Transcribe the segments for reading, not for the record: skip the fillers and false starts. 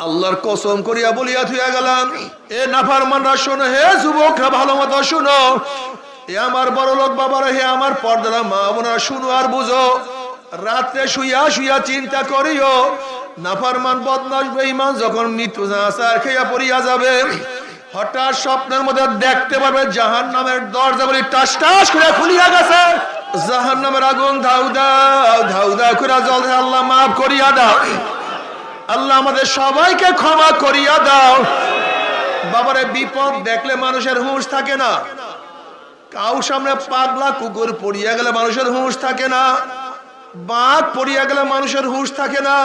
আল্লাহর কসম করিয়া বলিয়া থুইয়া গেলাম, এ নাফরমানরা শোনো, হে যুবকরা ভালো মতো শুনো, এ আমার বড় লোক বাবারা, হে আমার পর্দারা মা বোনেরা শুনো আর বুঝো। রাত্রে শুইয়া শুইয়া চিন্তা করিও, নাফরমান বদমাশ বেঈমান যখন মৃত্যু আসার খেয়া পড়িয়া যাবে, হঠাৎ স্বপ্নের মধ্যে দেখতে পাবে জাহান্নামের দরজাগুলি টাস টাস করে খুলিয়া গেছে, জাহান্নামের আগুন ধাউ দাও ধাউ দাও করে জ্বলছে। আল্লাহ মাফ করিয়া দাও, আল্লাহ আমাদের সবাইকে ক্ষমা করিয়া দাও। বাবারে, বিপদ দেখলে মানুষের হুঁশ থাকে না। কাউ সামনে পাগলা কুকুর পড়িয়া গেলে মানুষের হুঁশ থাকে না, বাঘ পড়িয়া গেলে মানুষের হুঁশ থাকে না,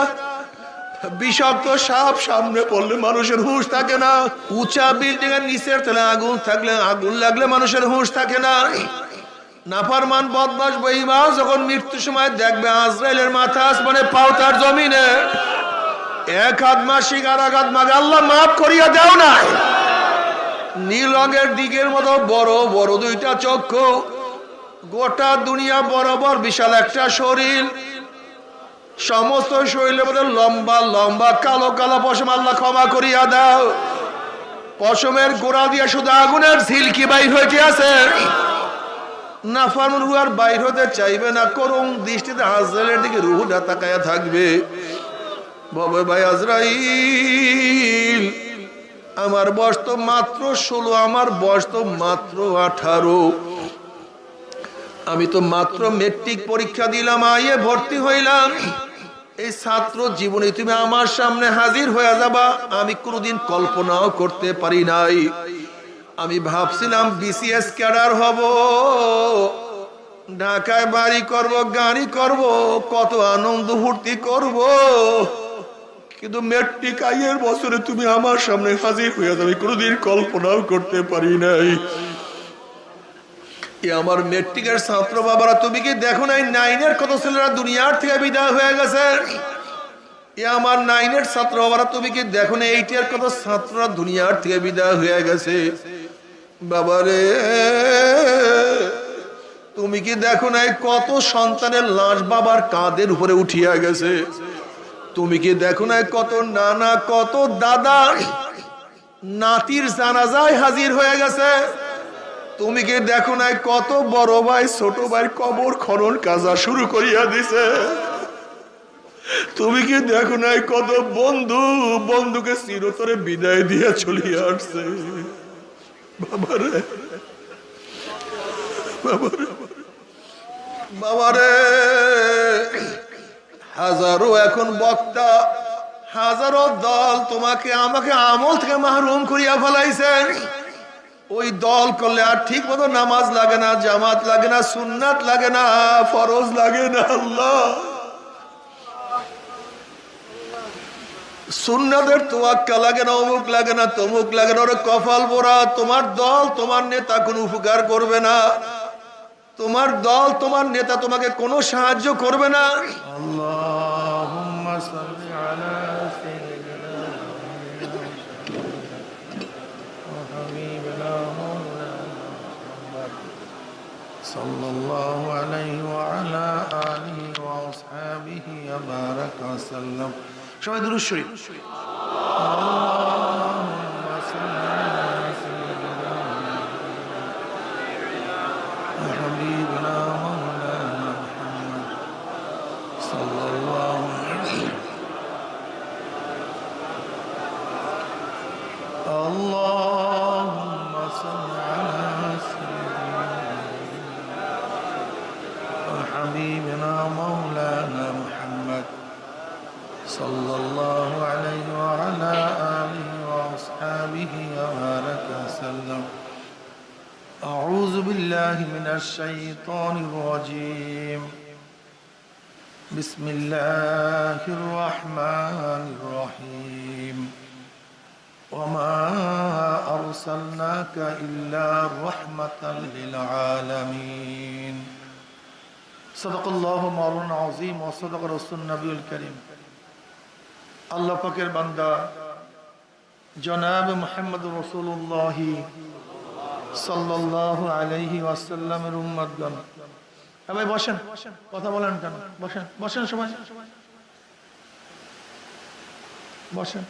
বিষাক্ত সাপ সামনে পড়লে মানুষের হুঁশ থাকে না, উঁচা বিল্ডিং এর নিচের তলে আগুন থাকলে আগুন লাগলে মানুষের হুঁশ থাকে না। নাফরমান বদমাশ বেঈমান যখন মৃত্যুর সময় দেখবে আজরাইলের মাথা আসমানে, পাও তার জমিনে, এক হাত মাসিক আর এক হাত মাগে, আল্লাহ মাফ করিয়া দাও না। নীল রঙের দিকের মতো বড় বড় দুইটা চক্ষু, গোটা দুনিয়া বরাবর বিশাল একটা শরীর, সমস্ত শরীরের মধ্যে লম্বা লম্বা কালো কালো পশম, আল্লাহ ক্ষমা করিয়া দাও। পশমের গোড়া দিয়ে শুধু আগুনের ঝিলকি বাইর হইতে আছে। নাফরমান রূহ আর বাইর হতে চাইবে না, করুণ দৃষ্টিতে আজরাইলের দিকে রূহটা তাকায়া থাকবে। বাবা ভাই আজরাইল, আমার বয়স তো মাত্র 16, আমার বয়স তো মাত্র 18, আমি তো মাত্র মেট্রিক পরীক্ষা দিলাম, আইয়ে ভর্তি হইলাম। এই ছাত্র জীবনে তুমি আমার সামনে হাজির হয়ে যাবা, আমি কোনোদিন কল্পনাও করতে পারি নাই। আমি ভাবছিলাম বিসিএস ক্যাডার হব, ঢাকায় বাড়ি করব, গাড়ি করব, কত আনন্দ ফুর্তি করব, কিন্তু মেট্রিক আইয়ের বছরে তুমি আমার সামনে হাজির হয়ে যাবে, কোনোদিন কল্পনাও করতে পারি নাই। আমার মেট্রিকের ছাত্র বাবারা, তুমি কি দেখো নাই 9-এর কত ছেলেরা দুনিয়ার থেকে বিদায় হয়ে গেছে? আমার 9-এর ছাত্র বাবারা, তুমি কি দেখো না 8-এর কত ছাত্ররা দুনিয়ার থেকে বিদায় হয়ে গেছে? বাবারে, তুমি কি দেখো নাই কত সন্তানের লাশ বাবার কাঁধের উপরে উঠিয়া গেছে? তুমি কি দেখো নাই কত নানা কত দাদা নাতির জানাজায় হাজির হয়ে গেছে? তুমি কি দেখো নাই কত বড় ভাই ছোট ভাই কবর খনন কাজা শুরু করিয়া দিছে? তুমি কি দেখো নাই কত বন্ধু বন্ধুকে চিরতরে বিদায় দিয়া চলিয়া আসছে? বাবারে বাবারে বাবারে, হাজারো এখন বক্তা, হাজারো দল তোমাকে আমাকে আমল থেকে মাহরুম করিয়া ফেলাইছে। ওই দল করলে আর ঠিক মতো নামাজ লাগে না, জামাত লাগে না, সুন্নাত লাগে না, ফরজ লাগে না। আল্লাহ, সুন্নাতের তোয়াক্কা লাগে না, অমুক লাগে না, তমুক লাগে না, ওরে কপাল পোড়া। তোমার দল তোমার নেতা কোনো উপকার করবে না, তোমার দল তোমার নেতা তোমাকে কোনো সাহায্য করবে না। আল্লাহুম্মা সাল্লি আলা সাইয়্যিদিনা ওয়া হাবিবিনা মাওলানা মুহাম্মদ সাল্লাল্লাহু আলাইহি ওয়া আলা আলিহি ওয়া আসহাবিহি ওয়া বারাকা ওয়া সাল্লাম। সবাই দুরূদ শরীফ। আল্লাহুম্মা সাল্লি আলা সাইয়্যিদিনা ওয়া হাবিবিনা মাওলানা মুহাম্মদ সাল্লাল্লাহু আলাইহি। আল্লাহুম্মা সাল্লি আলা সাইয়্যিদিনা ওয়া হাবিবিনা মাওলানা মুহাম্মদ সাল্লাল্লাহু আলাইহি ওয়া আলা আলিহি ওয়া আসহাবিহি ওয়া বারাকা ওয়া সাল্লাম। আউযু বিল্লাহি মিনাশ শাইতানির রাজীম। বিসমিল্লাহির রহমানির রহিম। ওয়া মা আরসালনাকা ইল্লা রাহমাতাল লিল আলামিন। সাদাকাল্লাহু মাওলানা আযীম ওয়া সাদাকা রাসূলুন নবিয়ুল কারীম। আল্লাহ পাকের বান্দা জনাব মুহাম্মদ রাসূলুল্লাহ সাল্লাল্লাহু আলাইহি ওয়াসাল্লামের উম্মতগণ, ভাই বসেন, কথা বলেন কেন? বসেন বসেন সবাই। বসেন।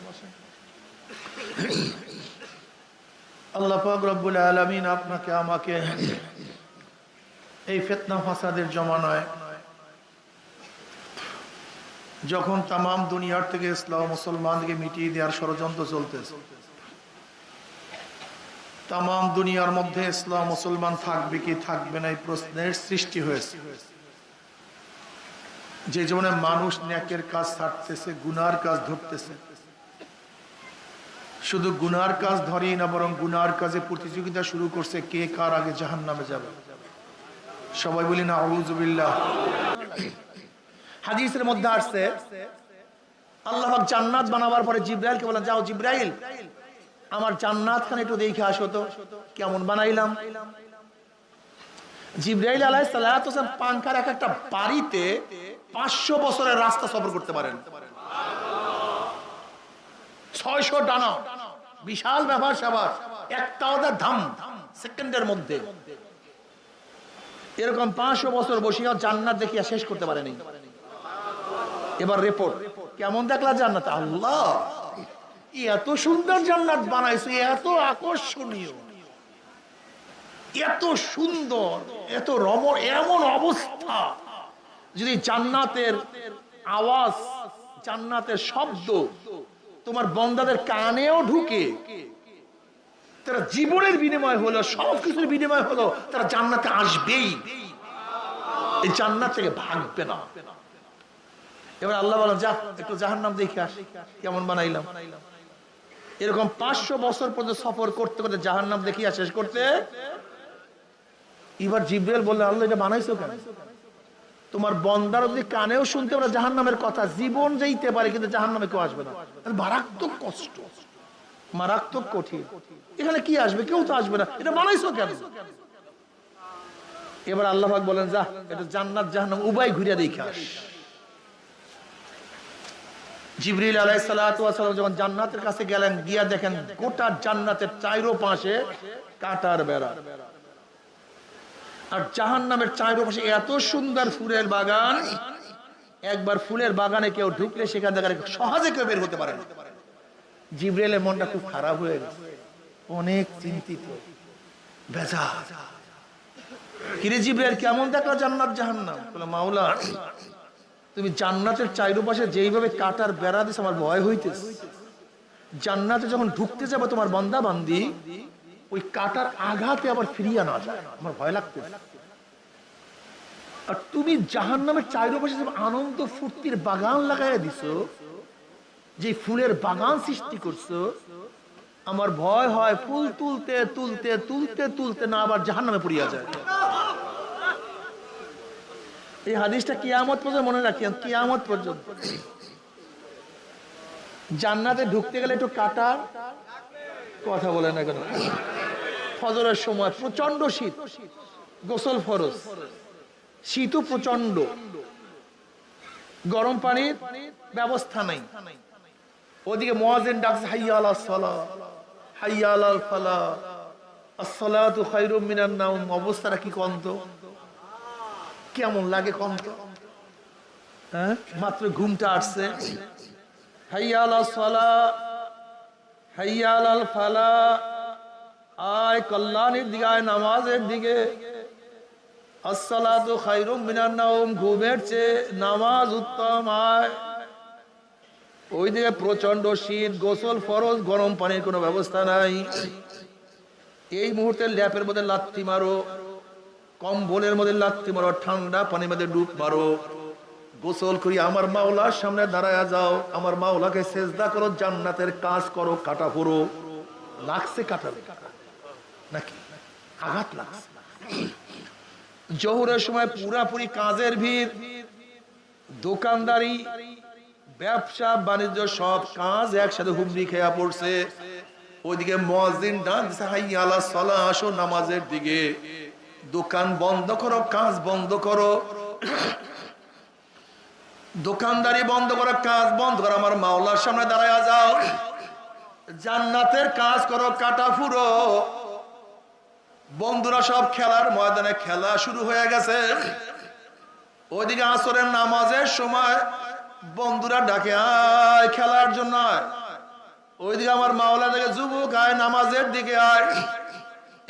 আল্লাহ পাক রব্বুল আলামিন আপনাকে আমাকে এই ফিতনা ফাসাদের জমানায় যখন তামাম দুনিয়ার থেকে ইসলাম মুসলমানকে মিটিয়ে দেওয়ার ষড়যন্ত্র চলতেছে, তামাম দুনিয়ার মধ্যে ইসলাম মুসলমান থাকবে কি থাকবে না এই প্রশ্নের সৃষ্টি হয়েছে। যে জীবনে মানুষ নেকের কাজ ছাড়তেছে, গুনার কাজ ধরতেছে, শুধু গুনার কাজ ধরেই না বরং গুনার কাজে প্রতিযোগিতা শুরু করছে কে কার আগে জাহান্নামে যাবে। সবাই বলি না আউযু বিল্লাহ। হাদিসের মধ্যে আসছে আল্লাহ পাক জান্নাত বানাবার পরে জিবরাইলকে বলেন, যাও জিবরাইল আমার জান্নাতখানে একটু দেখে আসো তো কেমন বানাইলাম। জিবরাইল আলাইহিস সালাতু ওয়াস সালাম পাঙ্খার একটা বাড়িতে 500 বছরের রাস্তা সফর করতে পারেন। 600 ডানা, বিশাল ব্যাপার স্যাপার, একটা ওদের ধাম সেকেন্ডের মধ্যে। এরকম 500 বছর বসিয়া জান্নাত দেখিয়া শেষ করতে পারেনি। এবার রিপোর্ট, কেমন দেখলা জান্নাত? আল্লাহ এত সুন্দর জান্নাত বানাইছে, এত আকর্ষণীয়, এত সুন্দর, এত রমণ, এমন অবস্থা যদি জান্নাতের আওয়াজ, জান্নাতের শব্দ তোমার বান্দাদের কানেও ঢুকে, তারা জীবনের বিনিময় হলো, সবকিছুর বিনিময় হলো, তারা জান্নাতে আসবেই, এই জান্নাত থেকে ভাগবে না। এবার আল্লাহ বলেন, যা একটু জাহান্নাম দেখে আস কেমন বানাইলাম। এরকম 500 বছর পর্যন্ত সফর করতে করতে জাহান্নাম দেখিয়া শেষ করতে, এবার জিবরাইল বললেন, আল্লাহ এটা বানাইছো কেন? তোমার বান্দারা যদি কানেও শুনতে পারে জাহান্নামের কথা, জীবন যাইতে পারে কিন্তু জাহান্নামে কেউ আসবে না। মারাত্মক কষ্ট, মারাত্মক কঠিন, এখানে কি আসবে? কেউ তো আসবে না, এটা বানাইছো কেন? এবার আল্লাহ পাক বলেন, যা এটা জান্নাত জাহান্নাম উভয় ঘুরিয়ে দেখে আস। জিবরিল আলাইহিস সালাতু ওয়াস সালাম যখন জান্নাতের কাছে গেলেন, গিয়া দেখেন গোটা জান্নাতের চারপাশে কাঁটার বেড়া, আর জাহান্নামের চারপাশে এত সুন্দর ফুলের বাগান, একবার ফুলের বাগানে কেউ ঢুকলে সেখান থেকে সহজে কেউ বের হতে পারে না। জিবরিলের মনটা খুব খারাপ হয়ে গেছে, অনেক চিন্তিত, বেজা। কিরে জিবরিল, কেমন দেখলা জান্নাত জাহান্নাম? বলে, মাওলা তুমি জান্নাতের চারপাশে যেইভাবে কাটার বেড়া দিস আমার ভয় হইতেছে। জান্নাতে যখন ঢুকতে যাবে তোমার বান্দা বান্দি, ওই কাটার আঘাতে আবার ফিরিয়া না যায়, আমার ভয় লাগতেছে। আর তুমি জাহান্নামের চারপাশে যে আনন্দ ফুর্তির বাগান লাগাইয়া দিছো, যে ফুলের বাগান সৃষ্টি করছো, আমার ভয় হয় ফুল তুলতে তুলতে তুলতে তুলতে না আবার জাহান্নামে পড়িয়া যায়। এই হাদিসটা কিয়ামত পর্যন্ত মনে রাখিয়েন, কিয়ামত পর্যন্ত। জান্নাতে ঢুকতে গেলে একটু কাটার কথা বলে না কেন? ফজরের সময় প্রচন্ড শীত, গোসল ফরজ, শীতও প্রচন্ড, গরম পানির ব্যবস্থা নাই। ওদিকে মুয়াজ্জিন ডাকছে, হাইয়া আলাস সালাহ, হাইয়া আলাল ফালাহ, আস-সালাতু খায়রুম মিনান নাওম। অবস্থাটা কি কন্ত, কেমন লাগে কন্ত? হ্যাঁ, মাত্র ঘুমটা আসছে। হাইয়া আলাস সালাহ, হাইয়া আলাল ফালাহ, আয় কল্যাণের দিকে, আয় নামাজের দিকে। আস-সালাতু খায়রুম মিনান নাওম, ঘুমের চেয়ে নামাজ উত্তম, আয়। ওইদিকে প্রচন্ড শীত, গোসল ফরজ, গরম পানির কোনো ব্যবস্থা নাই। এই মুহূর্তে ল্যাপের মধ্যে লাথি মারো, কম্বলের মধ্যে লাথি মারো, ঠান্ডা পানির মধ্যে ডুব মারো, গোসল করি আমার মাওলার সামনে দাঁড়ায়া যাও, আমার মাওলাকে সেজদা করো, জান্নাতের কাজ করো, কাটা পড়ো। লাগছে কাটার নাকি? আঘাত লাগছে। জোহরের সময় পুরাপুরি কাজের ভিড়, দোকানদারি, ব্যবসা বাণিজ্য, সব কাজ একসাথে হুমড়ি খেয়া পড়ছে। ওইদিকে মুয়াজ্জিন ডাক দিছে, হাইয়া আলাস সালাহ, আসো নামাজের দিকে। দোকান বন্ধ করো, কাজ বন্ধ করো, দোকানদারি বন্ধ করো, কাজ বন্ধ করো, আমার মাওলার সামনে দাঁড়ায়া যাও, জান্নাতের কাজ করো, কাটা ফুরো। বন্ধুরা সব খেলার ময়দানে, খেলা শুরু হয়ে গেছে। ওইদিকে আসরের নামাজের সময় বন্ধুরা ডাকে আয় খেলার জন্য আয়। ওইদিকে আমার মাওলা থেকে যুবক আয় নামাজের দিকে আয়।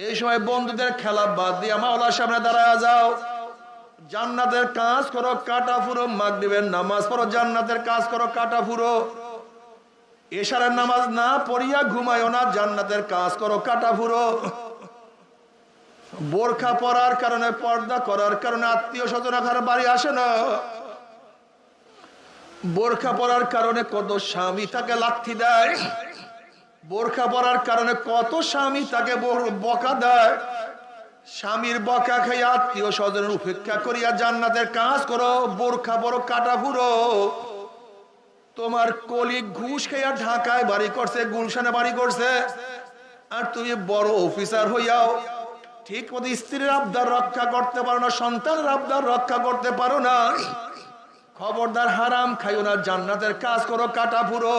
এই সময় বন্ধুদের খেলা বাদ দিয়ে মাওলার সামনে দাঁড়ায় যাও। জান্নাতের কাজ করো কাটা ফুরো, মাগরিবের নামাজ পড়ো জান্নাতের কাজ করো কাটা ফুরো। এশারের নামাজ না পড়িয়া ঘুমায়ও না, জান্নাতের কাজ করো কাটা ফুরো। বোরখা পরার কারণে, পর্দা করার কারণে আত্মীয় স্বজন ঘরে বাড়ি আসে না। বোরখা পরার কারণে কত স্বামী তাকে লাথি দেয়, বোরখা পরার কারণে কত স্বামী তাকে বকা দেয়। স্বামীর বকা খাইয়া আত্মীয় স্বজনের উপেক্ষা করিয়া জান্নাতের কাজ করো, বোরখা পরো কাটা ফুরো। তোমার কলিগ ঘুষ খাইয়া ঢাকায় বাড়ি করছে, গুলশানে বাড়ি করছে, আর তুমি বড় অফিসার হইয়াও ঠিক মতো স্ত্রীর আবদার রক্ষা করতে পারো না, সন্তানের আবদার রক্ষা করতে পারো না। খবরদার হারাম খাইও না, জান্নাতের কাজ করো কাটা ফুরো।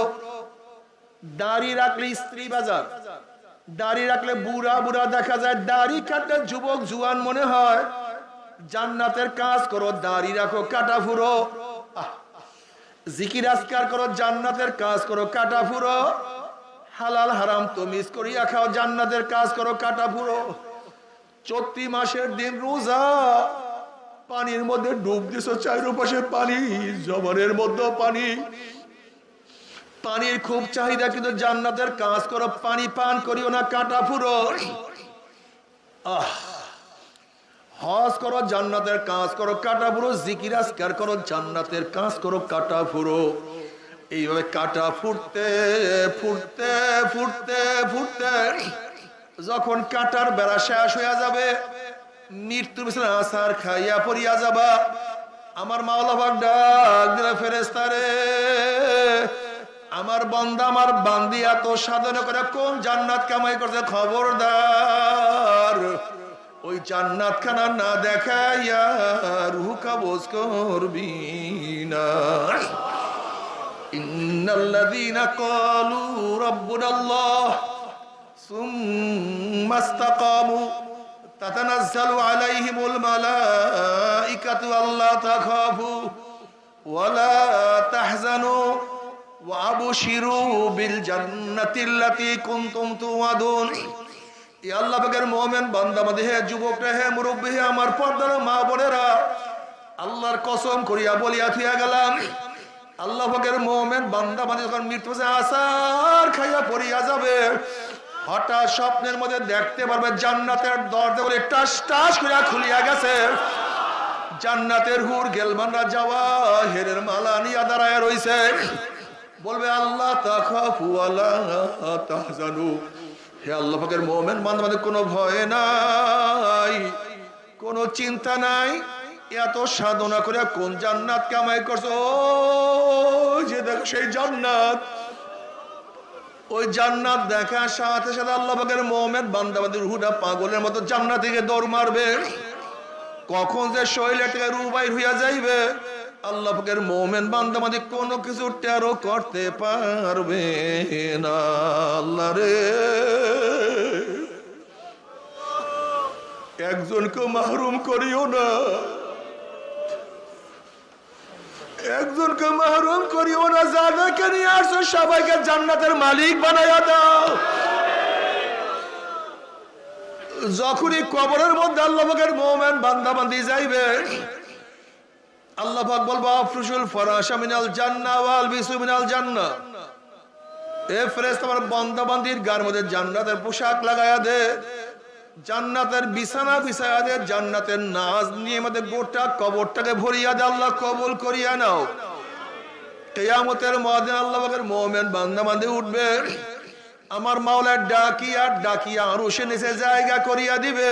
দাড়ি রাখলে স্ত্রী বাজার, দাড়ি রাখলে বুড়া বুড়া দেখা যায়, দাড়ি কাটলে যুবক জুয়ান মনে হয়। জান্নাতের কাজ করো, দাড়ি রাখো কাটা ফুরো। জিকির আজকার করো, জান্নাতের কাজ করো কাটা ফুরো। হালাল হারাম তমিজ করিয়া খাও, জান্নাতের কাজ করো কাটা ফুরো। চৈত্র মাসের দিন রোজা, পানির মধ্যে ডুব দিছো, চারপাশে পানি, জবানের মধ্যে পানি, পানির খুব চাহিদা, কিন্তু জান্নাতের কাজ করো, পানি পান করিও না কাটা ফুরো। হজ করো, জান্নাতের কাজ করো কাটা ফুরো। জিকির আজকার করো, জান্নাতের কাজ করো কাটা ফুরো। এইভাবে কাটা ফুটতে ফুটতে ফুটতে ফুটতে যখন কাটার বেড়া শেষ হইয়া যাবে, মৃত্যুর বিছানা আসার খাইয়া পড়িয়া যাবা, আমার মাওলা পাক ডাক দিলে, ফেরেশতারে আমার বান্দা আমার বান্দি এত সাধনা করে কোন জান্নাত কামাই করছে, খবরদার ওই জান্নাত খানা না দেখাইয়া রূহ কবজ করবি না। ইন্নাল্লাযীনা ক্বালু রাব্বুনাল্লাহ সুম্মা ইসতাকামু তাতানাজ্জালু আলাইহিমুল মালাইকাতু আল্লা তাখাফু ওয়ালা তাহজানু ওয়াবশিরু বিল জান্নাতিল্লাতী কুনতুম তুআদুন। ই আল্লাহ পাকের মুমিন বান্দা বান্দী, হে যুবকরা, হে মুরব্বি, হে আমার পর্দার মা বোনেরা, আল্লাহর কসম করিয়া বলিয়া থিয়া গেলাম, আল্লাহ পাকের মুমিন বান্দা বান্দী যখন মৃত্যু আসার খাইয়া পড়িয়া যাবে, হঠাৎ স্বপ্নের মধ্যে দেখতে পারবে জান্নাতের দরজা বলে টাস টাস করে খুলিয়া গেছে। জান্নাতের হুর গেলমানরা যাওয়া হেরের মালা নিয়ে দাঁড়ায় রইছে, বলবে আল্লাহ তাখাফু ওয়ালা তাহজানু। হে আল্লাহ পাকের মুমিন বান্দা বান্দী, কোনো ভয় নাই, কোনো চিন্তা নাই। এত সাধনা করে কোন জান্নাত কামাই করছো, যে দেখো সেই জান্নাত। ওই জান্নাত দেখার সাথে সাথে আল্লাহ পাকের মুমিন বান্দা বান্দীর রূহটা পাগলের মতো জান্নাত থেকে দৌড় মারবে। কখন যে শরীরে থেকে রূহ বাইর হইয়া যাইবে, আল্লাহ পাকের মুমিন বান্দা বান্দী কোনো কিছু টেরও করতে পারবে না। আল্লাহ রে, একজনকে মাহরুম করিও না, একজনকে মাহরুম করিও না। যাদেরকে নিয়ে আসছো সবাইকে জান্নাতের মালিক বানাইয়া দাও। যখনই কবরের মধ্যে আল্লাহ পাকের মুমিন বান্দা বান্দী যাইবে, আল্লাহ পাক বলবো আফরুশুল ফরাশা মিনাল জান্নাহ ওয়াল বিসু মিনাল জান্নাহ। এ ফেরেশতা, আমার বান্দা বান্দীর গায়ের মধ্যে জান্নাতের পোশাক লাগায়া দে, জান্নাতের বিছানা বিছায়া দে, জান্নাতের নাজ নিয়ে আমাদের গোটা কবরটাকে ভরিয়া দে। আল্লাহ কবুল করিয়া নাও। কিয়ামতের ময়দানে আল্লাহ পাকের মুমিন বান্দা বান্দী উঠবে, আমার মাওলা ডাকিয়া ডাকিয়া আরশে নিচে জায়গা করিয়া দিবে।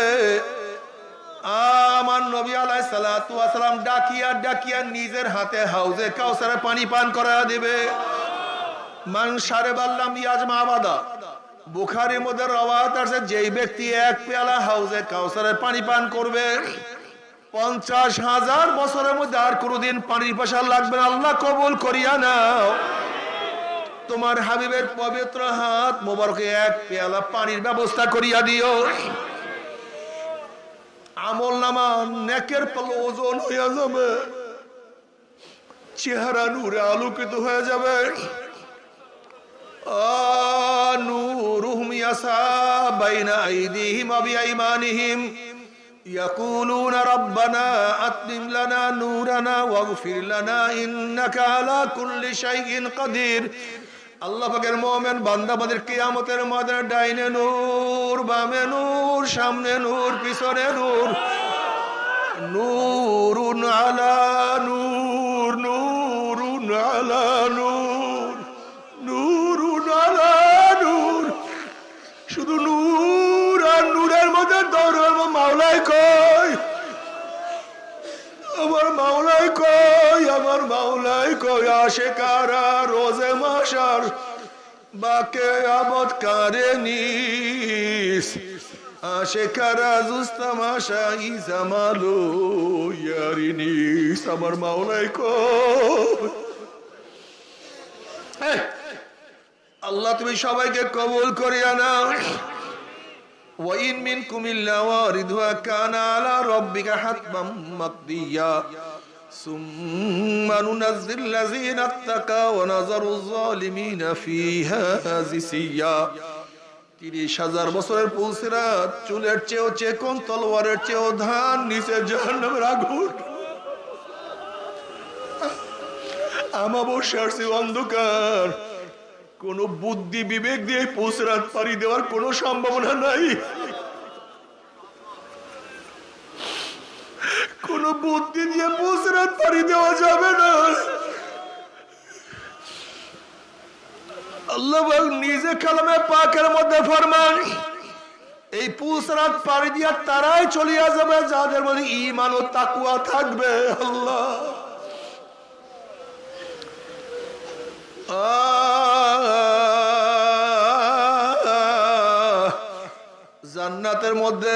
আমার নবী আলাইহিস সালাতু ওয়াস সালাম ডাকিয়া ডাকিয়া নিজের হাতে হাউজে কাউসারে পানি পান করায়া দিবে। মান শারিবাল্লাম ইয়াজমা আবাদা, বুখারীর মধ্যে রওয়ায়াত আছে, যেই ব্যক্তি এক পেয়ালা হাউজে কাউসারের পানি পান করবে, 50,000 বছরের মধ্যে আর কোনোদিন পানির পিপাসা লাগবে না। আল্লাহ কবুল করিয়া নাও। তোমার হাবিবের পবিত্র হাত মোবারকে এক পেয়ালা পানির ব্যবস্থা করিয়া দিও। আমল নামা নেকের পাল্লা ওজন হইয়া যাবে। চেহারা নূরে আলোকিত হয়ে যাবে। নূরুহুম ইয়াসা বাইনা আইদিহিম ওয়া বিআইমানিহিম ইয়াকুলুনা রাব্বানা আতমিম লানা নূরানা ওয়াগফির লানা ইন্নাকা আলা কুল্লি শাইইন কাদির। আল্লাহ পাকের মুমিন বান্দাদের কিয়ামতের ময়দানে ডাইনে নূর, বামে নূর, সামনে নূর, পিছনে নূর, নূরুন আলা নূর, নূরুন আলা নূর, নূরুন আলা নূর। শুধু নূর আর নূরের মধ্যে দৌড়। মাওলাই কই, আমার মাওলাই কই, আমার মাওলাই কই। আশিকারা রোজে মাশার বাকে আবদ কারে নিস, আশিকারা জুস্তামাশা ইজামালো ইয়ারি নিস। আমার মাওলাই কই। আল্লাহ তুমি সবাইকে কবুল করিয়া নাও। وَإِن مِّنكُمْ إِلَّا وَارِدُهَا كَانَ عَلَى رَبِّكَ حَتْمًا مَّقْضِيًّا ثُمَّ نُنَجِّي الَّذِينَ اتَّقَوْا وَنَذَرُ الظَّالِمِينَ فِيهَا جِثِيًّا। ৩০,০০০ বছরের পুলসিরাত চুলের চেয়েও চেকন, তলোয়ারের চেয়েও ধান, নিচে জাহান্নামের আগুন। আমাবস্যার চেয়ে অন্ধকার। কোন বুদ্ধি বিবেক দিয়ে পুলসিরাত পাড়ি দেওয়ার কোন সম্ভাবনা নাই। কোন বুদ্ধি দিয়ে পুলসিরাত পাড়ি দেওয়া যাবে না। আল্লাহ নিজে কালামে পাকের মধ্যে ফরমান, এই পুলসিরাত পাড়ি দিয়া তারাই চলিয়া যাবে যাদের মধ্যে ঈমান ও তাকওয়া থাকবে। আল্লাহ জান্নাতের মধ্যে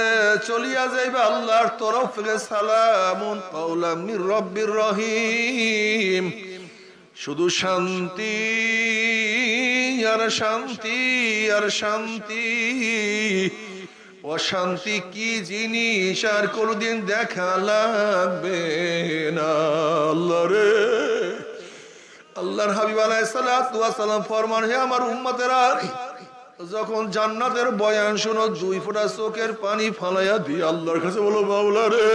চলিয়া যাইবে আল্লাহর তরফ থেকে সালামুন কাওলাম মির রব্বির রহিম। শুধু শান্তি আর শান্তি আর শান্তি। অশান্তি কি জিনিস আর কোনদিন দেখা লাগবে না। আল্লাহ রে, আল্লাহর হাবিব আলাইহিস সালাতু ওয়াস সালাম ফরমান, হে আমার উম্মতেরা, যখন জান্নাতের বয়ান শোনো 2 ফোঁটা চোখের পানি ফালাইয়া দিয়ে আল্লাহর কাছে বলো, মাওলা রে,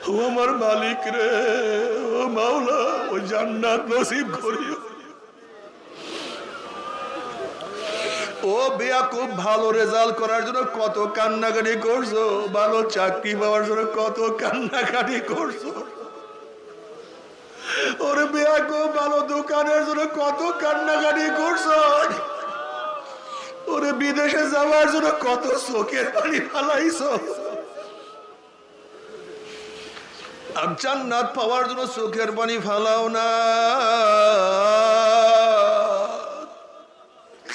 ও আমার মালিক রে, ও মাওলা, ওই জান্নাত নসিব করিও। ও বেয়াকুব, ভালো রেজাল্ট করার জন্য কত কান্নাকাটি করছো, ভালো চাকরি পাওয়ার জন্য কত কান্নাকাটি করছো। ওরে বেয়াকুব, ভালো দোকানের জন্য কত কান্নাকাটি করছো। ওরে বিদেশে যাওয়ার জন্য কত চোখের পানি ফালাইছো। আর জান্নাত পাওয়ার জন্য চোখের পানি ফালাও না।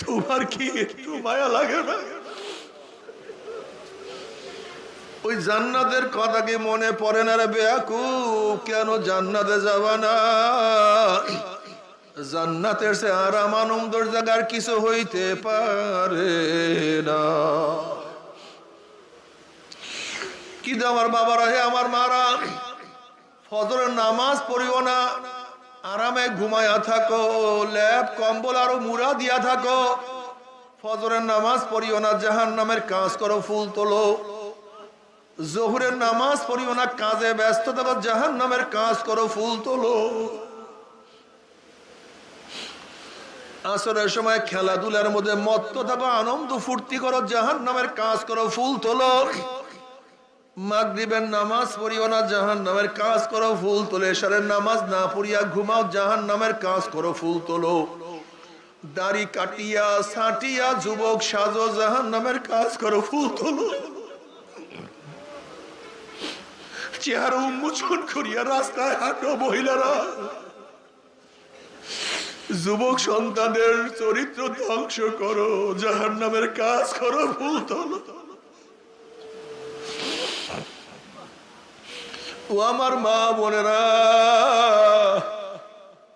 তোমার কি একটু মায়া লাগে না? ওই জান্নাতের কথা কি মনে পড়ে না রে বেয়াকুব? কেন জান্নাতে যাবা না? জান্নাতের সে আরাম আনন্দের জায়গার কিছু হইতে পারে না। কি আমার বাবারা, হে আমার মারা, ফজরের নামাজ পড়িও না, আরামে ঘুমায়া থাকো, ল্যাপ কম্বল আরো মুড়া দিয়া থাকো। ফজরের নামাজ পড়িও না, জাহান্নামের কাজ করো, ফুল তোলো। জোহরের নামাজ পড়িও না, কাজে ব্যস্ত থাকো, জাহান্নামের কাজ করো, ফুল তোলো। আসরের সময় খেলাধুলার মধ্যে মত্ত থাকো, আনন্দ ফুর্তি করো, জাহান্নামের কাজ করো, ফুল তোলো। মাগরিবের নামাজ পড়িও না, জাহান্নামের কাজ করো, ফুল তোলো। এশারের নামাজ না পড়িয়া ঘুমাও, জাহান্নামের কাজ করো, ফুল তোলো। দাড়ি কাটিয়া ছাটিয়া যুবক সাজো, জাহান্নামের কাজ করো, ফুল তোলো। চেহারা উন্মোচন করিয়া রাস্তায় হাঁটো মহিলারা। যুবক সন্তানদের চরিত্র ধ্বংস করো, জাহান্নামের কাজ করো, ফুল তোলো। ও আমার মা বোনেরা,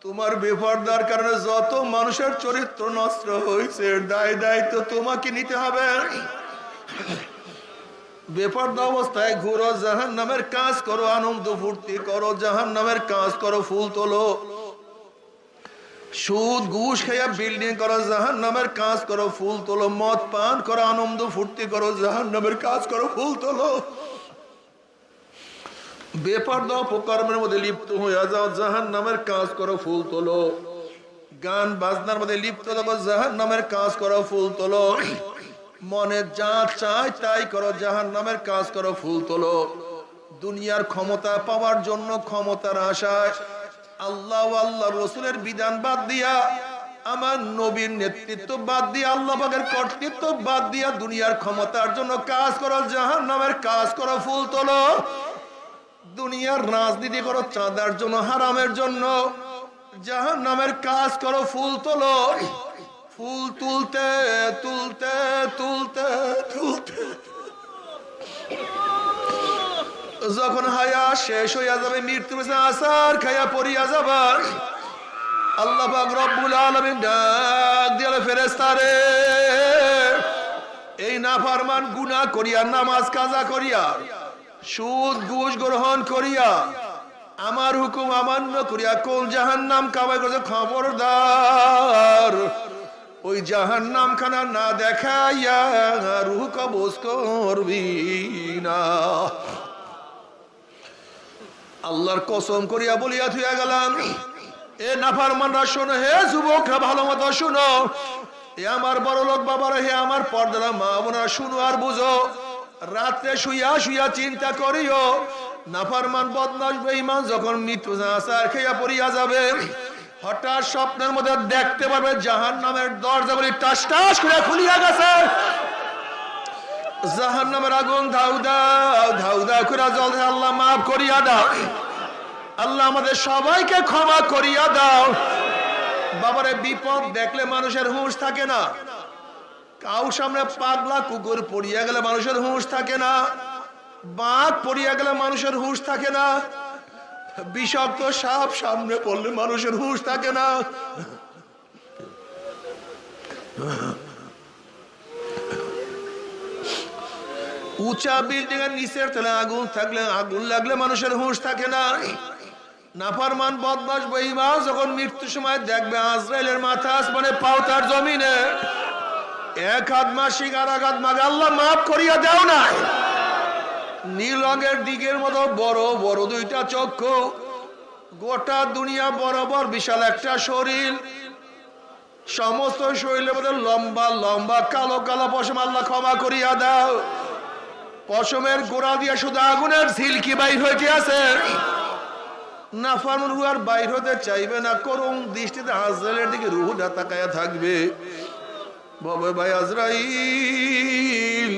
তোমার বেপরদার কারণে যত মানুষের চরিত্র নষ্ট হয়েছে, দায় দায়িত্ব তোমাকে নিতে হবে। বেপরদা অবস্থায় ঘুরো, জাহান্নামের কাজ করো, আনন্দ ফুর্তি করো, জাহান্নামের কাজ করো, ফুল তোলো। সুদ ঘুষ খাইয়া বিল্ডিং করো, জাহান্নামের কাজ করো, ফুল তোলো। মদ পান করো, আনন্দ ফুর্তি করো, জাহান্নামের কাজ করো, ফুল তোলো। বেপরদা অপকর্মের মধ্যে লিপ্ত হয়ে যাও, জাহান্নামের কাজ করো, ফুল তোলো। গান বাজনার মধ্যে লিপ্ত থাকো, জাহান্নামের কাজ করো, ফুল তোলো। মনে যা চাই তাই করো, জাহান্নামের কাজ করো, ফুল তোলো। দুনিয়ার ক্ষমতা পাওয়ার জন্য, ক্ষমতার আশায় আল্লাহ আল্লাহ রসুলের বিধান বাদ দিয়া, আমার নবীর নেতৃত্ব বাদ দিয়া, আল্লাহ পাকের কর্তৃত্ব বাদ দিয়া দুনিয়ার ক্ষমতার জন্য কাজ করো, জাহান্নামের কাজ করো, ফুল তোলো। দুনিয়ার রাজনীতি করো চাঁদার জন্য, হারামের জন্য, জাহান্নামের কাজ করো, ফুল তোলো। ফুল তুলতে তুলতে তুলতে তুলতে যখন হায়া শেষ হইয়া যাবে, মৃত্যু আসার খাইয়া পড়িয়া যাবা, আল্লাহ পাক রব্বুল আলামিন ডাক দিলে, ফেরেশতারে এই নাফরমান গুনাহ করিয়া, নামাজ কাজা করিয়া, সুদ ঘুষ গ্রহণ করিয়া, আমার হুকুম অমান্য করিয়া কোন জাহান্নাম কামাই করছে, খবরদার ওই জাহান্নাম খানা না দেখাইয়া রূহ কবজ করবি না। আল্লাহর কসম করিয়া বলিয়া থুইয়া গেলাম, এ নাফরমানরা শোনো, হে যুবকরা ভালো মতো শুনো, এ আমার বড় লোক বাবারা, হে আমার পর্দারা মা বোনেরা, শুনো আর বুঝো। রাত্রে শুইয়া শুইয়া চিন্তা করিও, নাফরমান বদমাশ বেঈমান যখন মৃত্যু আসার খেয়া পড়িয়া যাবে, হঠাৎ স্বপ্নের মধ্যে দেখতে পাবে জাহান্নামের দরজাগুলি টাস টাস করে খুলিয়া গেছে, জাহান্নামের আগুন ধাউ দাও ধাউ দাও করে জ্বলছে। আল্লাহ মাফ করিয়া দাও, আল্লাহ আমাদের সবাইকে ক্ষমা করিয়া দাও। বাবারে বিপদ দেখলে মানুষের হুঁশ থাকে না, কাউ সামনে পাগলা কুকুর পড়িয়া গেলে মানুষের হুঁশ থাকে না, বাঘ পড়িয়া গেলে মানুষের হুঁশ থাকে না, বিষাক্ত সাপ সামনে পড়লে মানুষের হুঁশ থাকে না। উঁচা বিল্ডিং এর নিচের তলে আগুন থাকলে, আগুন লাগলে মানুষের হুঁশ থাকে না। নাফরমান বদমাশ বেঈমান যখন মৃত্যুর সময় দেখবে আজরাইলের মাথা আসমানে, পাও তার জমিনে, এক হাত মাসিক আর এক হাত মাগে, আল্লাহ মাফ করিয়া দাও না। নীল রঙের দিকের মতো বড় বড় দুইটা চক্ষু, গোটা দুনিয়া বরাবর বিশাল একটা শরীর, সমস্ত শরীরের মধ্যে লম্বা লম্বা কালো কালো পশম, আল্লাহ ক্ষমা করিয়া দাও। পশমের গোড়া দিয়ে শুধু আগুনের ঝিলকি বাইর হইতে আছে, নাফরমান রূহ আর বাইর হতে চাইবে না, করুণ দৃষ্টিতে আজরাইলের দিকে রূহটা তাকায়া থাকবে। বাবা ভাই আজরাইল,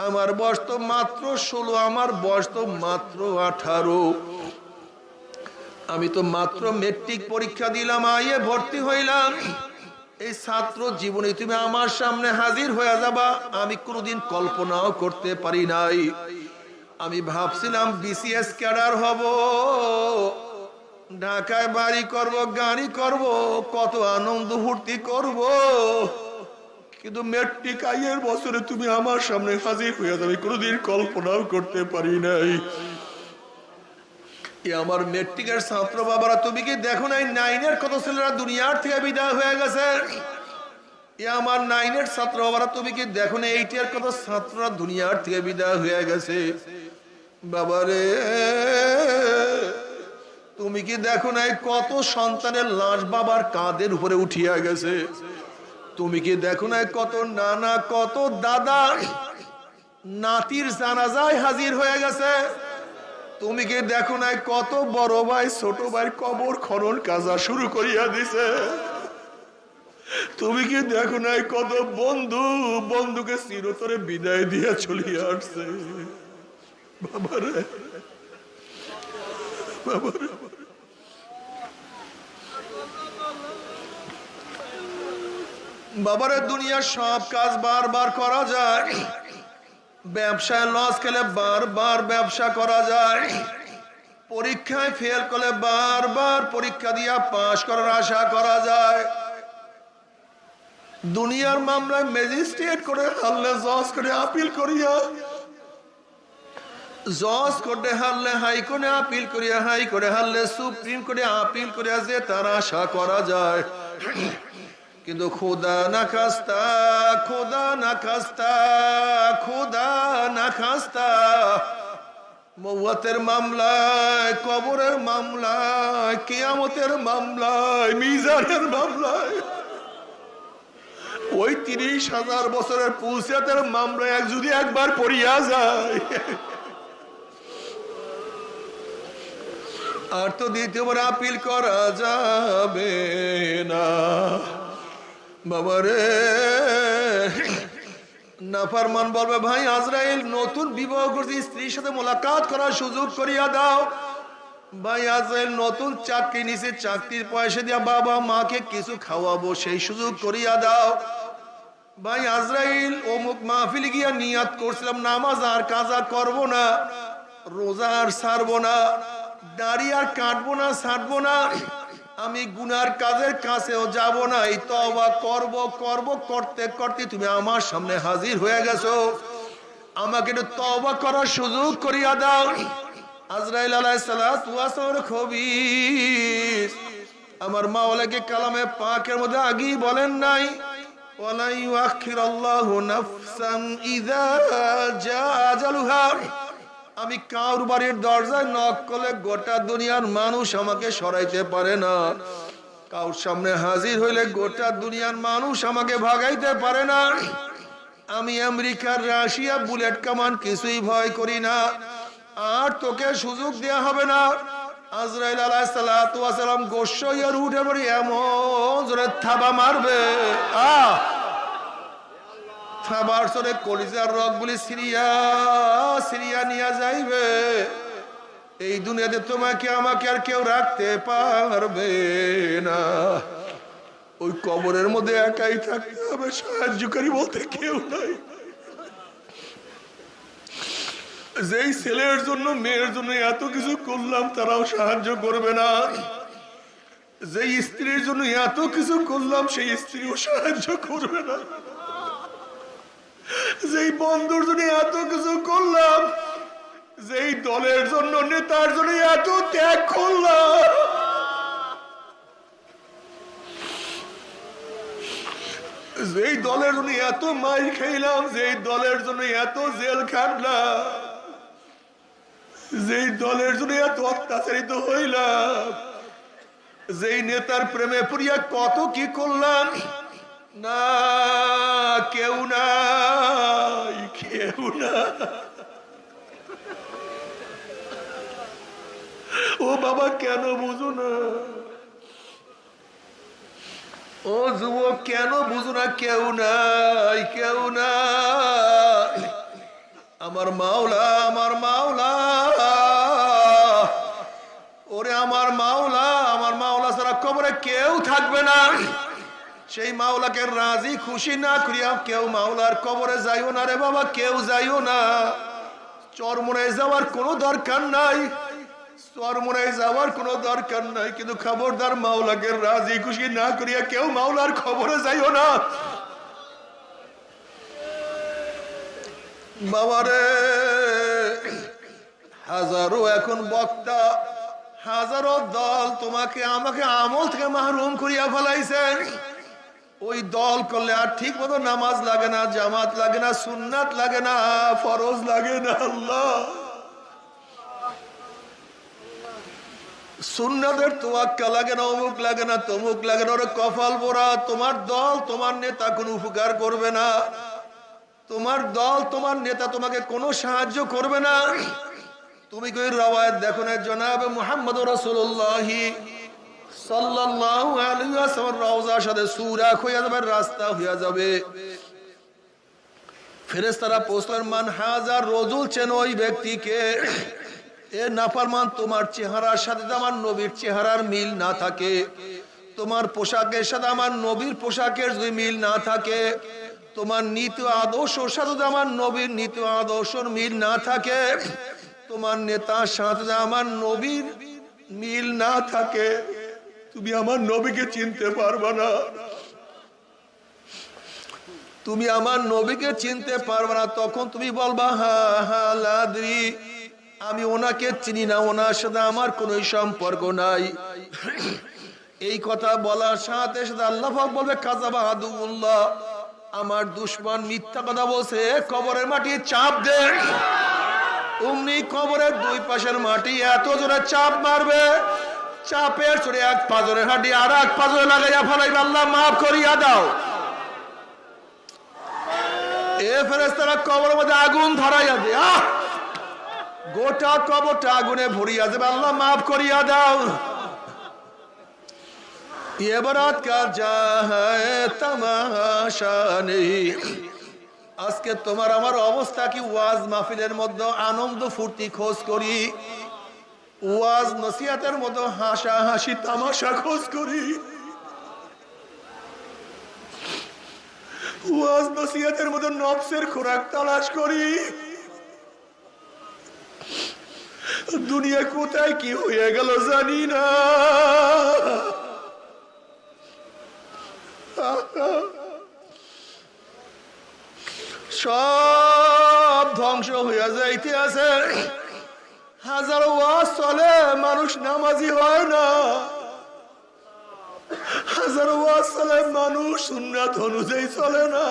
আমার বয়স তো মাত্র 16, আমার বয়স তো মাত্র 18, আমি তো মাত্র মেট্রিক পরীক্ষা দিলাম, আইয়ে ভর্তি হইলাম। এই ছাত্র জীবনে তুমি আমার সামনে হাজির হয়ে যাবা, আমি কোনোদিন কল্পনাও করতে পারি নাই। আমি ভাবছিলাম বিসিএস ক্যাডার হব, ঢাকায় বাড়ি করব, গাড়ি করব, কত আনন্দ ফুর্তি করব, কিন্তু মেট্রিক আইয়ের বছরে তুমি আমার সামনে হাজির হয়ে যাবে, কোনোদিন কল্পনাও করতে পারি নাই। আমার মেট্রিকের ছাত্র বাবারা, তুমি কি দেখো নাই 9-এর কত ছেলেরা দুনিয়ার থেকে বিদায় হয়ে গেছে? আমার 9-এর ছাত্র বাবারা, তুমি কি দেখো না 8-এর কত ছাত্ররা দুনিয়ার থেকে বিদায় হয়ে গেছে? বাবারে, তুমি কি দেখো নাই কত সন্তানের লাশ বাবার কাঁধের উপরে উঠিয়া গেছে? তুমি কি দেখো নাই কত নানা কত দাদা নাতির জানাজায় হাজির হয়ে গেছে? তুমি কি দেখো নাই কত বড় ভাই ছোট ভাই কবর খনন কাজা শুরু করিয়া দিছে? তুমি কি দেখো নাই কত বন্ধু বন্ধুকে চিরতরে বিদায় দিয়া চলিয়া আসছে? বাবারে বাবারে, বাবারে দুনিয়ার সব কাজ বারবার করা যায়, ব্যবসায় লস খেলে বারবার ব্যবসা করা যায়, পরীক্ষায় ফেল করলে বারবার পরীক্ষা দিয়া পাশ করার আশা করা যায়, দুনিয়ার মামলায় ম্যাজিস্ট্রেট করে হারলে জজ করে আপিল করিয়া জজ কোর্টে হারলে হাইকোর্টে আপিল করিয়া, হাইকোর্টে হারলে সুপ্রিম কোর্টে আপিল করিয়া যে তার আশা করা যায়। কিন্তু খোদা না খাস্তা, খোদা না খাস্তা, খোদা না খাস্তা, মওয়াতের মামলায়, কবরের মামলায়, কিয়ামতের মামলায়, মিজানের মামলায়, ওই 30,000 বছরের পুলসিয়াতের মামলায় যদি একবার পড়িয়া যায় আর তো দ্বিতীয়বার আপিল করা যাবে না। বাবারে, নাফরমান বলবে ভাই আজরাইল নতুন বিবাহ করছি, স্ত্রীর সাথে মোলাকাত করার সুযোগ করিয়া দাও। ভাই আজরাইল নতুন চাকরি নিছে, চাকরির পয়সা দিয়া বাবা মাকে কিছু খাওয়াবো, সেই সুযোগ করিয়া দাও। ভাই আজরাইল অমুক মাহফিলে গিয়া নিয়াত করছিলাম নামাজ আর কাজা করব না, রোজা আর ছাড়বো না, দাড়ি আর কাটবো না, ছাড়বো না, আমি গুনার কাজের কাছেও যাব না, এই তওবা করব করব করতে করতে তুমি আমার সামনে হাজির হয়ে গেছো, আমাকে একটু তওবা করার সুযোগ করিয়া দাও। আজরাইল আলাইহিস সালাতু ওয়াস সালামের খবীর আমার মাওলাকে কালামে পাকের মধ্যে আগেই বলেন নাই, ওয়ালা ইউআখিরুল্লাহু নাফসান ইযা জাআ আজালুহা। আমি কার বাড়ির দরজায় নক করলে গোটা দুনিয়ার মানুষ আমাকে সরাইতে পারে না, কার সামনে হাজির হইলে গোটা দুনিয়ার মানুষ আমাকে ভাগাইতে পারে না। আমি আমেরিকার রাশিয়া বুলেট কামান কিছুই ভয় করি না, আর তোকে সুযোগ দেয়া হবে না। আজরাইল আলাইহিস সালাতু ওয়াস সালাম গোশাইয়ের উঠে পড়ে এমন জোরে থাবা মারবে, থাবার সরে কলিজার রগগুলি সিরিয়া সিরিয়া নিয়ে যাইবে। এই দুনিয়াতে তোমাকে আমাকে আর কেউ রাখতে পারবে না, ওই কবরের মধ্যে একাই থাকতে হবে, সাহায্যকারী বলতে কেউ নাই। যেই ছেলের জন্য মেয়ের জন্য এত কিছু করলাম তারাও সাহায্য করবে না, যেই স্ত্রীর জন্য এত কিছু করলাম সেই স্ত্রীও সাহায্য করবে না, যেই বন্ধুর জন্য এত কিছু করলাম, যেই দলের জন্য নেতার জন্য এত ত্যাগ করলাম, যেই দলের জন্য এত মাইর খাইলাম, যেই দলের জন্য এত জেল খাটলাম, যেই দলের জন্য এত অত্যাচারিত হইলাম, যেই নেতার প্রেমে পড়িয়া কত কি করলাম, না কেউ নাই, কেউ না। ও বাবা কেন বুঝো না, ও যুবক কেন বুঝো না, কেউ নাই, কেউ নাই। আমার মাওলা, আমার মাওলা, ওরে আমার মাওলা, আমার মাওলা ছাড়া কবরে কেউ থাকবে না। সেই মাওলাকে রাজি খুশি না করিয়া কেউ মাওলার কবরে যাইও না রে বাবা, কেউ যাইও না। চরমোনায় যাওয়ার কোনো দরকার নাই, চরমোনায় যাওয়ার কোনো দরকার নাই, কিন্তু খবরদার মাওলাকে রাজি খুশি না করিয়া কেউ মাওলার খবরে যাইও না। বাবারে, হাজারো এখন বক্তা, হাজারো দল তোমাকে আমাকে আমল থেকে মাহরুম করিয়া ফেলাইছেন। ওই দল করলে আর ঠিক মতো নামাজ লাগে না, জামাত লাগে না, সুন্নাত লাগে না, ফরজ লাগে না। আল্লাহ সুন্নাতের তোয়াক্কা লাগে না, অমুক লাগে না, তমুক লাগে না, ওরে কপাল পোড়া। তোমার দল তোমার নেতা কোনো উপকার করবে না, তোমার দল তোমার নেতা তোমাকে কোনো সাহায্য করবে না। তুমি কই রওয়ায়াত দেখো না, জনাবে মুহাম্মদ রাসূলুল্লাহ সাল্লাল্লাহু আলাইহি ওয়াসাল্লাম রওজার সাথে সূরা হয়ে যাবে, রাস্তা হয়ে যাবে। ফেরেশতারা প্রশ্ন মান হাজার রজুল, চেন ওই ব্যক্তিকে। এ নাফরমান, তোমার চেহারার সাথে আমার নবীর চেহারার মিল না থাকে, তোমার পোশাকের সাথে আমার নবীর পোশাকের যদি মিল না থাকে, তোমার নীতি আদর্শের সাথে আমার নবীর নীতি আদর্শের মিল না থাকে, তোমার নেতার সাথে আমার নবীর মিল না থাকে, তুমি আমার নবীকে চিনতে পারবে না, তুমি আমার নবীকে চিনতে পারবে না। তখন তুমি বলবা হা হা লাদ্রি, আমি ওনাকে চিনি না, ওনার সাথে আমার কোনো সম্পর্ক নাই। এই কথা বলার সাথে সাথে আল্লাহ পাক বলবে কাযাবা আদুউল্লাহ, আমার দুশমন মিথ্যা কথা বলছে, কবরের মাটি চাপ দে। অমনি কবরের দুই পাশের মাটি এত জোরে চাপ মারবে, চাপের চড়ে এক পাজরের হাঁটি আর এক পাজরে লাগাইয়া ফেলাইবে, আল্লাহ মাফ করিয়া দাও। এ ফেরেশতারা কবরের মধ্যে আগুন ধরাইয়া দে, গোটা কবরটা আগুনে ভরিয়া যাবে, আল্লাহ মাফ করিয়া দাও। ये बारात का जा है तमाशा नहीं। আজকে তোমার আমার অবস্থা কি? ওয়াজ মাহফিলের মধ্যে আনন্দ ফুর্তি খোঁজ করি, ওয়াজ নসিহতের মধ্যে হাসা হাসি তামাশা খোঁজ করি, ওয়াজ নসিহতের মধ্যে নফসের খোরাক তালাশ করি। দুনিয়া কোথায় কি হয়ে গেল জানি না। সব ধ্বংস হইয়া যাইতে আছে। হাজার ওয়াজ চলে, মানুষ নামাজি হয় না। হাজার ওয়াজ চলে, মানুষ সুন্নাত অনুযায়ী চলে না।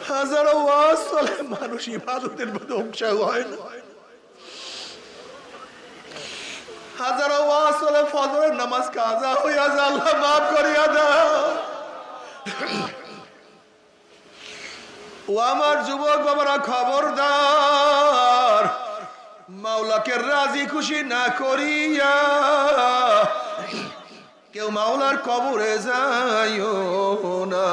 হাজার ওয়াজ চলে, মানুষ ইবাদতের মধ্যে অংশ হয় না। হাজার ওয়াজ চলে, ফজরের নামাজ কাজা হইয়া যায়, আল্লাহ মাফ করিয়া দাও। ও আমার যুবক বাবারা, খবরদার, মাওলাকে রাজি খুশি না করিয়া কেউ মাওলার কবরে যাইও না।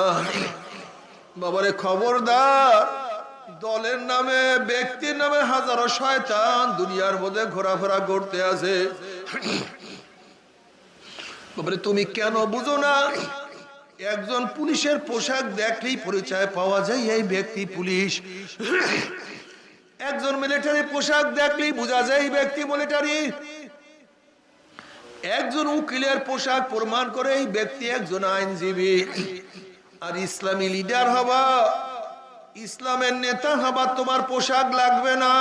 বাবারে খবরদার, দলের নামে ব্যক্তির নামে হাজারো শয়তান দুনিয়ার মধ্যে ঘোরাফেরা করতে আছে। বাবারে তুমি কেন বুঝো না? একজন পুলিশের পোশাক দেখলেই পরিচয় পাওয়া যায় এই ব্যক্তি পুলিশ। একজন মিলিটারি পোশাক দেখলেই বোঝা যায় এই ব্যক্তি মিলিটারি। একজন উকিলের পোশাক প্রমাণ করে এই ব্যক্তি একজন আইনজীবী। আর ইসলামী লিডার হবা, ইসলামের নেতা হবা, তোমার পোশাক লাগবে না,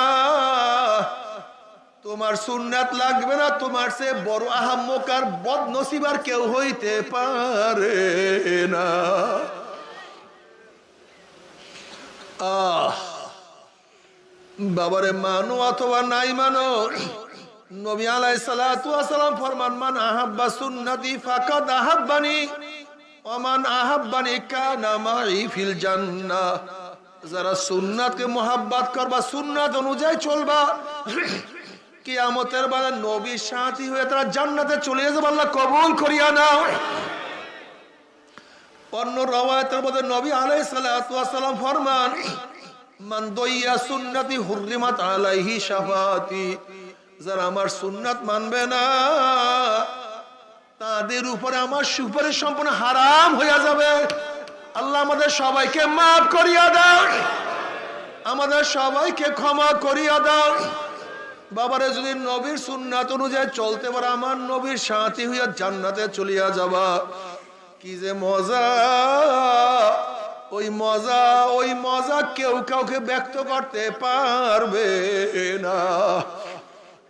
তোমার সুন্নাত লাগবে না, তোমার সে বড় আহাম্মক আর বদনসিব আর কেউ হইতে পারে না। বাবারে মানো অথবা নাই মানো, নবী আলাইহিস সালাতু ওয়াস সালাম ফরমান, মান আহাব্বা সুন্নতি ফাকাদ আহাব্বানি ওয়া মান আহাব্বানি কানা মাই ফিল জান্নাহ। যারা সুন্নাতকে মোহাব্বত করবা, সুন্নাত অনুযায়ী চলবা, কিয়ামতের বেলা নবীর সাথী হয়ে তারা জান্নাতে চলে যাবে, আল্লাহ কবুল করিয়া নাও। অন্য রওয়ায়াতের মধ্যে নবী আলাইহিস সালাতু ওয়াস সালাম ফরমান, মান দাইয়া সুন্নতি হুররিমাত আলাইহি শাফাআতি। যারা আমার সুন্নাত মানবে না, তাদের উপরে আমার সুপারিশ সম্পূর্ণ হারাম হইয়া যাবে। আল্লাহ আমাদের সবাইকে মাফ করিয়া দাও, আমাদের সবাইকে ক্ষমা করিয়া দাও। বাবারে যদি নবীর সুন্নাত অনুযায়ী চলতে পারে, আমার নবীর সাথী হইয়া জান্নাতে চলিয়া যাবা। কি যে মজা! ওই মজা কেউ কাউকে ব্যক্ত করতে পারবে না।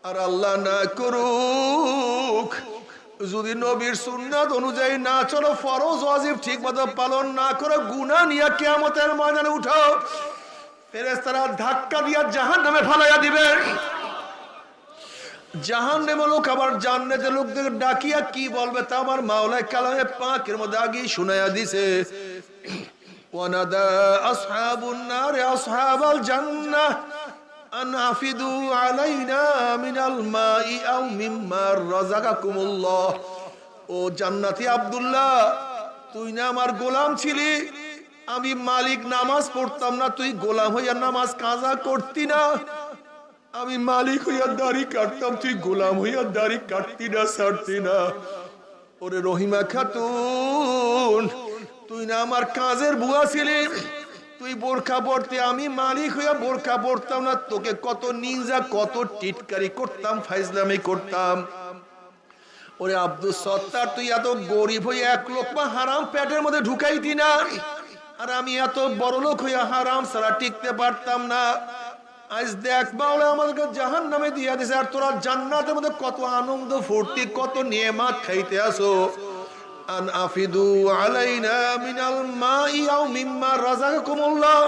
আর আল্লাহ না করুক, যদি নবীর সুন্নাত অনুযায়ী না চলো, ফরজ ওয়াজিব ঠিক মতো পালন না করে গুনাহ নিয়ে কিয়ামতের ময়দানে উঠো, ফেরেশতারা ধাক্কা দিয়া জাহান্নামে ফালাইয়া দিবে। জাহান্নামে লোক আবার জান্নাতের লোকদের ডাকিয়া কি বলবে তা আমার মাওলানা কালামে পাকের মধ্যে আগেই শুনাইয়া দিছে। ওয়ানাদা আসহাবুন নার আসহাবাল জান্নাহ আন আফিদু আলাইনা মিনাল মাই আও মিম্মা রাযাকাকুমুল্লাহ। ও জান্নাতি আব্দুল্লাহ, তুই না আমার গোলাম ছিলি, আমি মালিক নামাজ পড়তাম না, তুই গোলাম হইয়া নামাজ কাজা করতি না। আমি মালিক হইয়া দাড়ি কাটতাম, তুই গোলাম হইয়া দাড়ি কাটতি না, ছাড়তি না। ওরে রহিমা খাতুন, তুই না আমার কাজের বুয়া ছিলি, তুই বোরখা পড়তে, আমি মালিক হইয়া বোরখা পড়তাম না, তোকে কত নিন্দা কত টিটকারি করতাম, ফাইজলামি করতাম। ওরে আব্দুল সত্তার, তুই এত গরিব হয়ে এক লোকমা হারাম পেটের মধ্যে ঢুকাইতি না, আর আমি এত বড় লোক হইয়া হারাম ছাড়া টিকতে পারতাম না। আজ দেখ মাওলা আমাদেরকে জাহান্নামে দিয়া দিছে, আর তোরা জান্নাতের মধ্যে কত আনন্দ ফুর্তি কত নিয়ামত খাইতে আসো। আন আফিদু আলাইনা মিনাল মাই আও মিম্মা রাযাকাকুমুল্লাহ।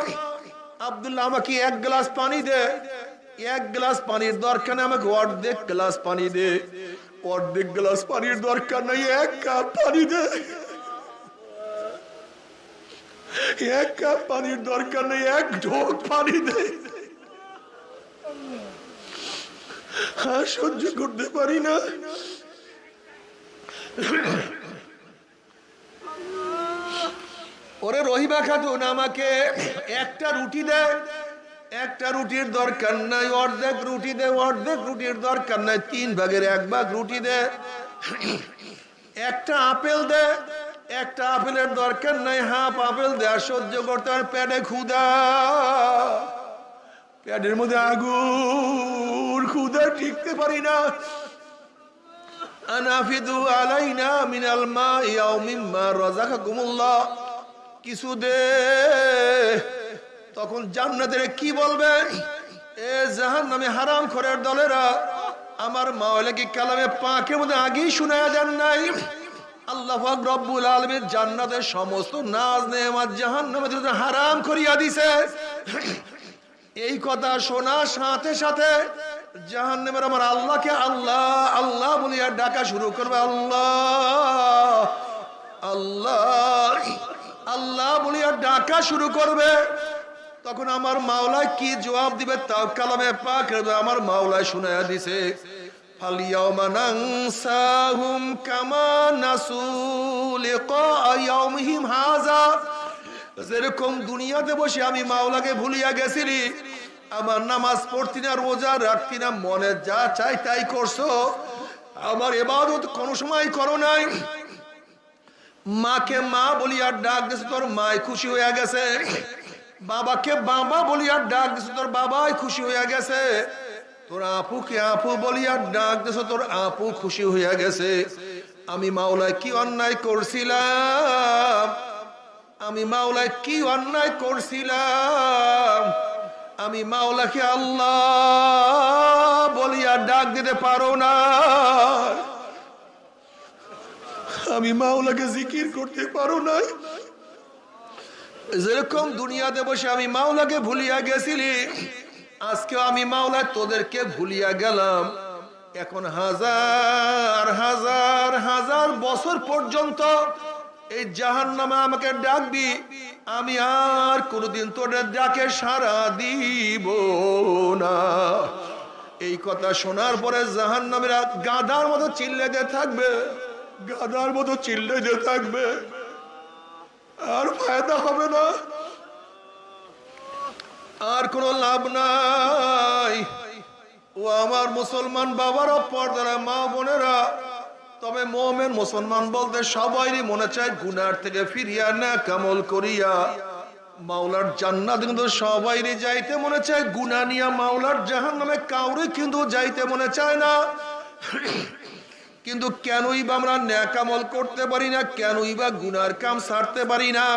আব্দুল্লাহ আমাকে এক গ্লাস পানি দে। এক গ্লাস পানির দরকার নেই, আমাকে অর্ধেক গ্লাস পানি দে। অর্ধেক গ্লাস পানির দরকার নেই, এক কাপ পানি দে। এক কাপ পানির দরকার নেই, এক ঢোক পানি দে। হ্যাঁ, সহ্য করতে পারি না। ওরে রহিমা খাতুন আমাকে একটা রুটি দে। একটা রুটির দরকার নাই, অর্ধেক রুটি দে। অর্ধেক রুটির দরকার নাই, 3 ভাগের 1 ভাগ রুটি দে। একটা আপেল দে। একটা আপেলের দরকার নাই, হাফ আপেল দে। আর সহ্য করতে আর পেটে ক্ষুধা, পেটের মধ্যে আগুন, ক্ষুধা টিকতে পারি না। আনাফিদু আলাইনা মিনাল মাই আও মিম্মা রাযাকাকুমুল্লাহ। কিছু দে। তখন জান্নাতের কি বলবে? এ জাহান্নামে হারামখোরের দলেরা, আমার মাওলা কি কালামে পাকের মধ্যে আগেই শুনায়া দেন নাই? আল্লাহ পাক রব্বুল আলামিন জান্নাতের সমস্ত নাজ নেয়ামত জাহান্নামের জন্য হারাম করিয়া দিয়েছে। এই কথা শোনার সাথে সাথে জাহান্নামের আমার আল্লাহকে আল্লাহ আল্লাহ বলিয়া ডাকা শুরু করবে। আল্লাহ আল্লাহ আল্লাহ বলিয়া ডাকা শুরু করবে। তখন আমার মাওলা কি জবাব দিবে তাও কালামে পাক আমার মাওলা শুনায়া দিছে। ফালিয়াউমা নানসাহুম কামা নাসু লিকা ইয়াউমিহিম হাযা। যেরকম দুনিয়াতে বসে আমি মাওলাকে ভুলিয়া গেছিলি, আমার নামাজ পড়তি না, রোজা রাখতি না, মনে যা চাই তাই করছো, আমার ইবাদত কোনো সময় করো নাই। মাকে মা বলিয়া ডাক দিছো, তোর মাই খুশি হইয়া গেছে। বাবাকে বাবা বলিয়া ডাক দিছো, তোর বাবাই খুশি হইয়া গেছে। তোর আপুকে আপু বলিয়া ডাক দিছো, তোর আপু খুশি হইয়া গেছে। আমি মাওলায় কি অন্যায় করছিলাম? আমি মাওলায় কি অন্যায় করছিলাম? আমি মাওলাকে আল্লাহ বলিয়া ডাক দিতে পারো না। আমি মাওলাকে জিকির করতে পারো না। যেরকম দুনিয়াতে বসে আমি মাওলাকে ভুলিয়া গেছিলি, আজকে আমি মাওলা তোদেরকে ভুলিয়া গেলাম। এখন হাজার হাজার হাজার বছর পর্যন্ত এই জাহান্নামে আমাকে ডাকবি, আমি আর কোনদিন তোদের ডাকে সাড়া দিব না। এই কথা শোনার পরে জাহান্নামীরা গাধার মতো চিল্লাতে থাকবে, গাধার মতো চিল্লাতে থাকবে, আর ফায়দা হবে না, আর কোনো লাভ নাই। ও আমার মুসলমান বাবারা, পর্দারা মা বোনেরা, তবে মুমিন মুসলমান বলতে সবাইরই মনে চায় গুনার থেকে ফিরিয়া না কামল করিয়া মাওলার জান্নাত, কিন্তু সবাইরই যাইতে মনে চায় গুনাহ নিয়া মাওলার জাহান্নামে কাউরে কিন্তু যাইতে মনে চায় না। কিন্তু কেনই বা আমরা নেক আমল করতে পারি না, কেনই বা গুনার কাম ছাড়তে পারি না?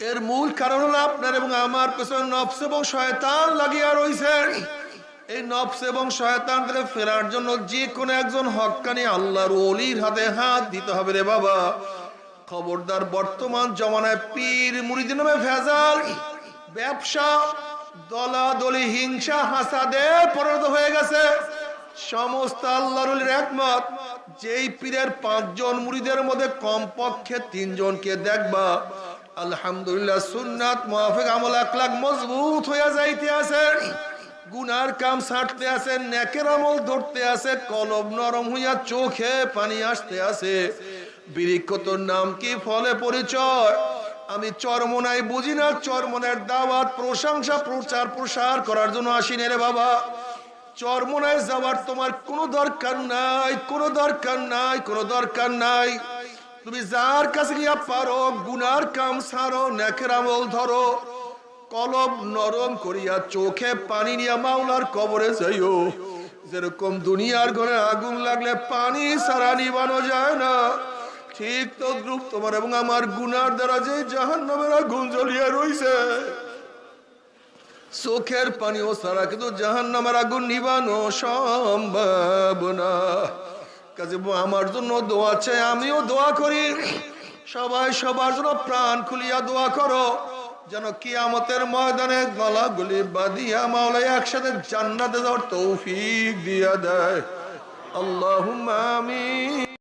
এর মূল কারণ হলো আপনার এবং আমার পেছনে নফস এবং শয়তান লাগিয়া রয়েছে। এই নফস এবং শয়তান থেকে ফেরার জন্য যে কোনো একজন হক্কানি আল্লাহর ওলির হাতে হাত দিতে হবে রে বাবা। খবরদার, বর্তমান জমানায় পীর মুরিদ নামে ভেজাল, ব্যবসা, দলাদলি, হিংসা, হাসাদে পরিণত হয়ে গেছে। সমস্ত আল্লাহর ওলির একমত, যেই পীরের 5 জন মুরিদের মধ্যে কমপক্ষে 3 জনকে দেখবা আলহামদুলিল্লাহ সুন্নাত মুআফিক আমল আখলাক মজবুত হইয়া যাইতে আছে, গুনার কাম ছাড়তে আছে, নেকের আমল ধরতে আছে, কলব নরম হইয়া চোখে পানি আসতে আছে। বিরিক্ষতর নাম কি, ফলে পরিচয়। আমি চরমনাই বুঝি না, চরমনের দাওয়াত প্রশংসা প্রচার প্রসার করার জন্য আসিনি রে বাবা। চরমনায় যাওয়ার তোমার কোনো দরকার নাই, কোনো দরকার নাই, কোনো দরকার নাই। তুমি যার কাছে গিয়া পারো গুনার কাম ছাড়ো, নেকের আমল ধরো, কলব নরম করিয়া চোখে পানি নিয়া মাওলার কবরে যাইও। যেরকম দুনিয়ার ঘরে আগুন লাগলে পানি ছাড়া নিবানো যায় না, ঠিক তদ্রূপ তোমার এবং আমার গুনার দ্বারা যে জাহান্নামের আগুন জ্বলিয়া রইছে, চোখের পানিও ছাড়া কিন্তু জাহান্নামের আগুন নিবানো সম্ভব না। কাজে আমার জন্য দোয়া চাই, আমিও দোয়া করি, সবাই সবার জন্য প্রাণ খুলিয়া দোয়া করো, যেন কিয়ামতের ময়দানে গলাগুলি বাঁধিয়া মাওলা একসাথে জান্নাতে যাওয়ার তৌফিক দিয়া দেয়। আল্লাহুম্মা আমিন।